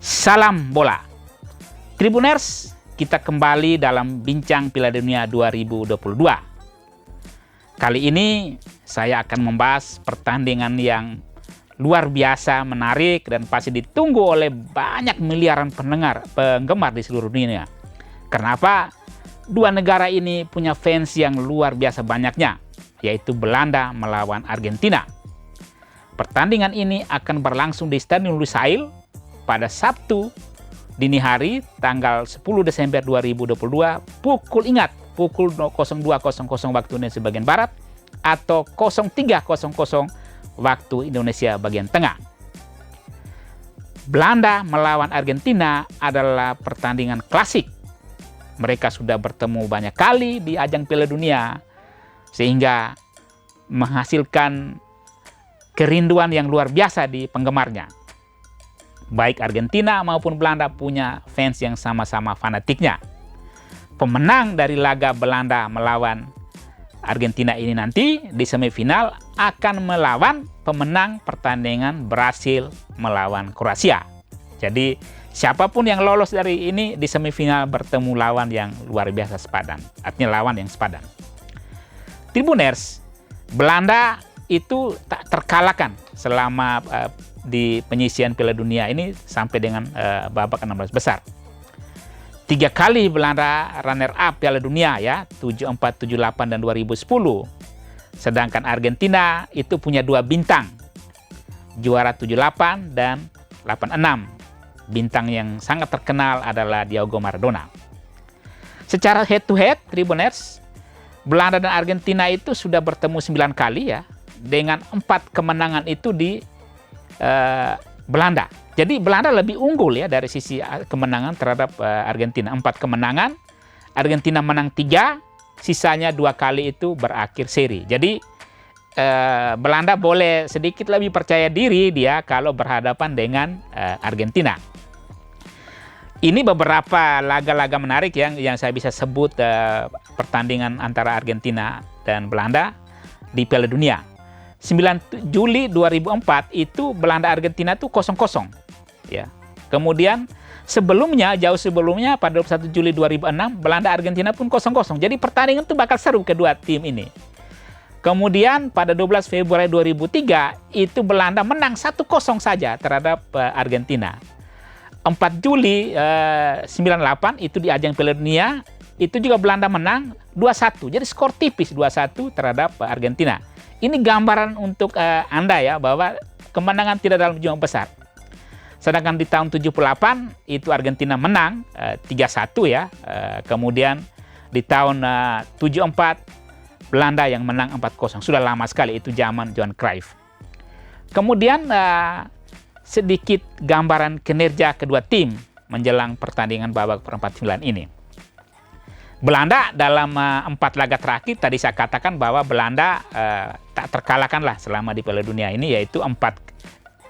Salam bola. Tribuners, kita kembali dalam bincang Piala Dunia 2022. Kali ini saya akan membahas pertandingan yang luar biasa, menarik, dan pasti ditunggu oleh banyak miliaran penggemar di seluruh dunia. Kenapa? Dua negara ini punya fans yang luar biasa banyaknya, yaitu Belanda melawan Argentina. Pertandingan ini akan berlangsung di Stadion Lusail pada Sabtu dini hari tanggal 10 Desember 2022 pukul 02.00 waktu Indonesia bagian Barat atau 03.00 waktu Indonesia bagian Tengah. Belanda melawan Argentina adalah pertandingan klasik. Mereka sudah bertemu banyak kali di ajang Piala Dunia sehingga menghasilkan kerinduan yang luar biasa di penggemarnya. Baik Argentina maupun Belanda punya fans yang sama-sama fanatiknya. Pemenang dari laga Belanda melawan Argentina ini nanti di semifinal akan melawan pemenang pertandingan Brasil melawan Kroasia. Jadi siapapun yang lolos dari ini di semifinal bertemu lawan yang luar biasa sepadan. Artinya lawan yang sepadan. Tribuners, Belanda itu tak terkalahkan selama di penyisian Piala Dunia ini sampai dengan babak 16 besar. 3 kali Belanda runner up Piala Dunia ya, 74, 78 dan 2010. Sedangkan Argentina itu punya 2 bintang. Juara 78 dan 86. Bintang yang sangat terkenal adalah Diego Maradona. Secara head to head, Tribuners, Belanda dan Argentina itu sudah bertemu 9 kali ya, dengan 4 kemenangan itu di Belanda. Jadi Belanda lebih unggul ya dari sisi kemenangan terhadap Argentina. 4 kemenangan, Argentina menang 3, sisanya 2 kali itu berakhir seri. Jadi Belanda boleh sedikit lebih percaya diri dia kalau berhadapan dengan Argentina. Ini beberapa laga-laga menarik yang saya bisa sebut pertandingan antara Argentina dan Belanda di Piala Dunia. 9 Juli 2004 itu Belanda Argentina itu 0-0 ya. Kemudian jauh sebelumnya pada 21 Juli 2006 Belanda Argentina pun 0-0. Jadi pertandingan itu bakal seru kedua tim ini. Kemudian pada 12 Februari 2003 itu Belanda menang 1-0 saja terhadap Argentina. 4 Juli 98 itu di ajang Piala Dunia itu juga Belanda menang 2-1. Jadi skor tipis 2-1 terhadap Argentina. Ini gambaran untuk Anda ya bahwa kemenangan tidak dalam jumlah besar. Sedangkan di tahun 78 itu Argentina menang 3-1 ya. Kemudian di tahun 74 Belanda yang menang 4-0. Sudah lama sekali, itu zaman Johan Cruyff. Kemudian sedikit gambaran kinerja kedua tim menjelang pertandingan babak perempat final ini. Belanda dalam 4 laga terakhir tadi saya katakan bahwa Belanda tak terkalahkan lah selama di Piala Dunia ini, yaitu 3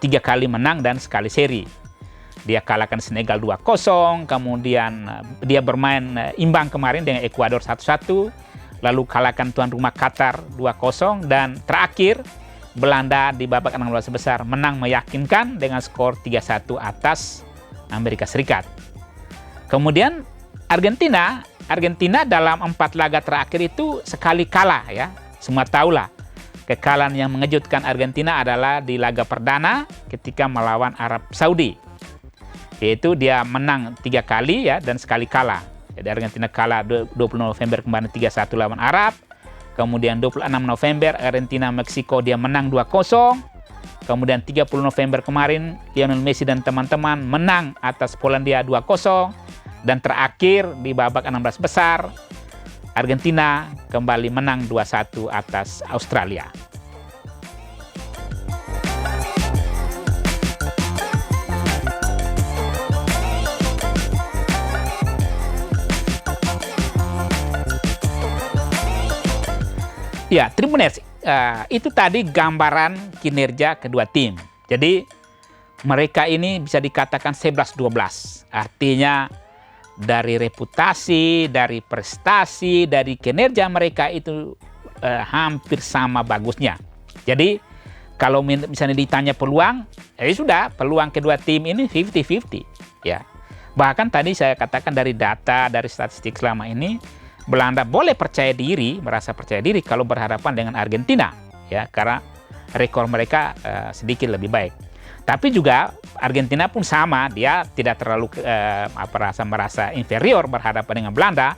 kali menang dan sekali seri. Dia kalahkan Senegal 2-0, kemudian dia bermain imbang kemarin dengan Ekuador 1-1, lalu kalahkan tuan rumah Qatar 2-0, dan terakhir Belanda di babak 16 besar menang meyakinkan dengan skor 3-1 atas Amerika Serikat. Kemudian Argentina dalam 4 laga terakhir itu sekali kalah ya. Semua tahulah kekalahan yang mengejutkan Argentina adalah di laga perdana ketika melawan Arab Saudi. Yaitu dia menang 3 kali ya dan sekali kalah. Jadi Argentina kalah 20 November kemarin 3-1 lawan Arab. Kemudian 26 November Argentina Meksiko dia menang 2-0. Kemudian 30 November kemarin Lionel Messi dan teman-teman menang atas Polandia 2-0. Dan terakhir di babak 16 besar, Argentina kembali menang 2-1 atas Australia. Ya, Tribuners, itu tadi gambaran kinerja kedua tim. Jadi mereka ini bisa dikatakan 11-12. Artinya dari reputasi, dari prestasi, dari kinerja mereka itu hampir sama bagusnya. Jadi Kalau misalnya ditanya peluang, ya sudah, peluang kedua tim ini 50-50. Ya. Bahkan tadi saya katakan dari data, dari statistik selama ini, Belanda boleh percaya diri, merasa percaya diri kalau berhadapan dengan Argentina, ya, karena rekor mereka sedikit lebih baik. Tapi juga Argentina pun sama, dia tidak terlalu merasa inferior berhadapan dengan Belanda,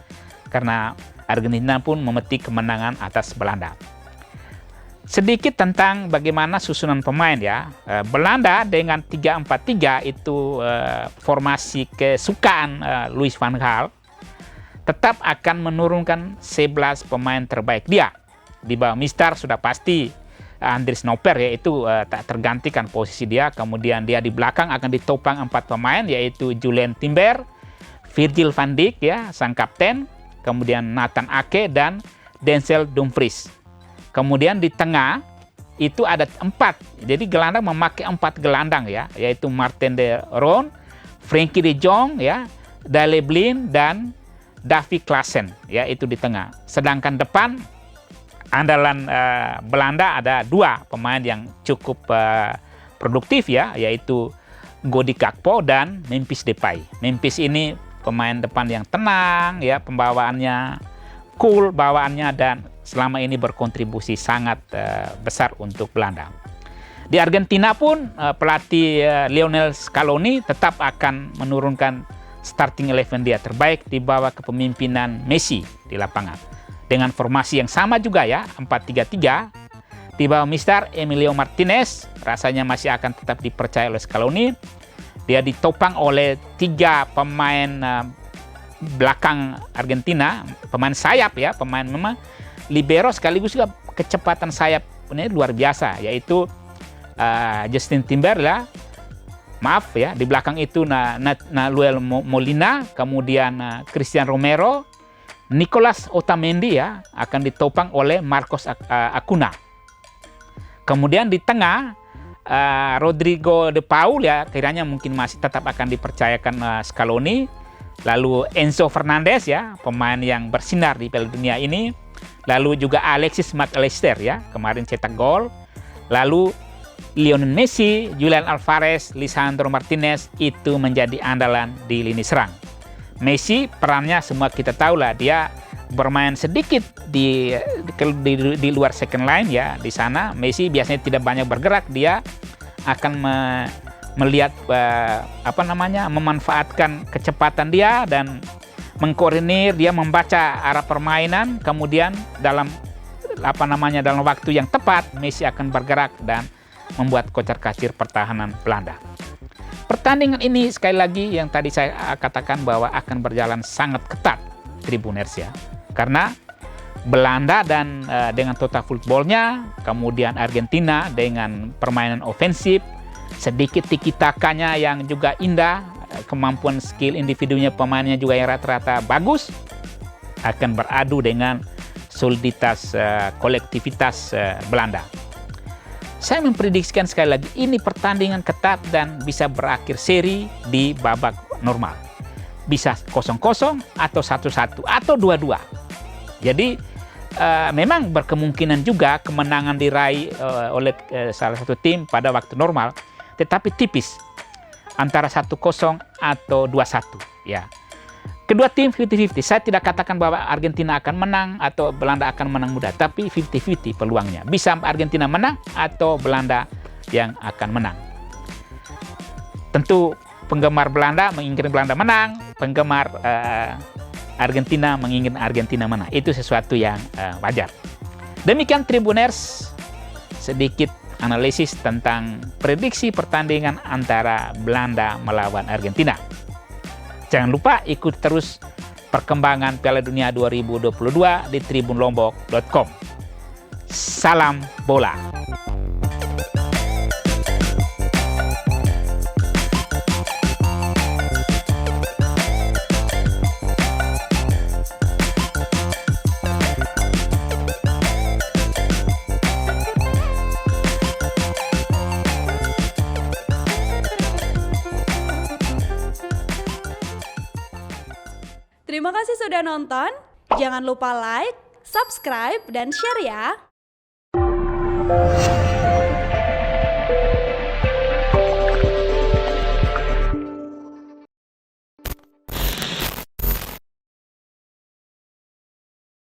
karena Argentina pun memetik kemenangan atas Belanda. Sedikit tentang bagaimana susunan pemain ya. Belanda dengan 3-4-3 itu formasi kesukaan Louis van Gaal, tetap akan menurunkan 11 pemain terbaik dia. Di bawah Mistar sudah pasti Andries Noppert, yaitu tak tergantikan posisi dia. Kemudian dia di belakang akan ditopang 4 pemain, yaitu Julian Timber, Virgil van Dijk ya, sang kapten, kemudian Nathan Ake dan Denzel Dumfries. Kemudian di tengah itu ada 4. Jadi gelandang memakai 4 gelandang ya, yaitu Martin de Roon, Frenkie de Jong ya, Daley Blind dan Davy Klaassen ya, itu di tengah. Sedangkan depan andalan Belanda ada 2 pemain yang cukup produktif ya, yaitu Cody Gakpo dan Memphis Depay. Memphis ini pemain depan yang tenang ya, pembawaannya cool bawaannya, dan selama ini berkontribusi sangat besar untuk Belanda. Di Argentina pun pelatih Lionel Scaloni tetap akan menurunkan starting 11 dia terbaik di bawah kepemimpinan Messi di lapangan. Dengan formasi yang sama juga ya, 4-3-3. Di bawah Mister Emilio Martinez, rasanya masih akan tetap dipercaya oleh Scaloni. Dia ditopang oleh 3 pemain belakang Argentina, pemain sayap ya, pemain memang libero sekaligus juga kecepatan sayap ini luar biasa, yaitu Justin Timber lah. Maaf ya, di belakang itu Nahuel Molina, kemudian Christian Romero, Nicolas Otamendi ya, akan ditopang oleh Marcos Acuna. Kemudian di tengah Rodrigo de Paul ya, kiranya mungkin masih tetap akan dipercayakan Scaloni. Lalu Enzo Fernandez ya, pemain yang bersinar di Piala Dunia ini. Lalu juga Alexis McAllister ya, kemarin cetak gol. Lalu Lionel Messi, Julian Alvarez, Lisandro Martinez itu menjadi andalan di lini serang. Messi perannya semua kita tahu lah, dia bermain sedikit di luar second line ya. Di sana Messi biasanya tidak banyak bergerak, dia akan melihat memanfaatkan kecepatan dia dan mengkoordinir, dia membaca arah permainan, kemudian dalam waktu yang tepat Messi akan bergerak dan membuat kocar-kacir pertahanan Belanda. Pertandingan ini sekali lagi yang tadi saya katakan bahwa akan berjalan sangat ketat Tribuners ya. Karena Belanda dan dengan total footballnya, kemudian Argentina dengan permainan ofensif, sedikit tiki-takanya yang juga indah, kemampuan skill individunya pemainnya juga yang rata-rata bagus, akan beradu dengan soliditas kolektivitas Belanda. Saya memprediksikan sekali lagi ini pertandingan ketat dan bisa berakhir seri di babak normal. Bisa 0-0 atau 1-1 atau 2-2. Jadi memang berkemungkinan juga kemenangan diraih oleh salah satu tim pada waktu normal, tetapi tipis antara 1-0 atau 2-1 ya. Kedua tim 50-50. Saya tidak katakan bahwa Argentina akan menang atau Belanda akan menang mudah, tapi 50-50 peluangnya. Bisa Argentina menang atau Belanda yang akan menang. Tentu penggemar Belanda menginginkan Belanda menang, penggemar Argentina menginginkan Argentina menang. Itu sesuatu yang wajar. Demikian Tribuners, sedikit analisis tentang prediksi pertandingan antara Belanda melawan Argentina. Jangan lupa ikuti terus perkembangan Piala Dunia 2022 di tribunlombok.com. Salam bola. Terima kasih sudah nonton. Jangan lupa like, subscribe, dan share ya.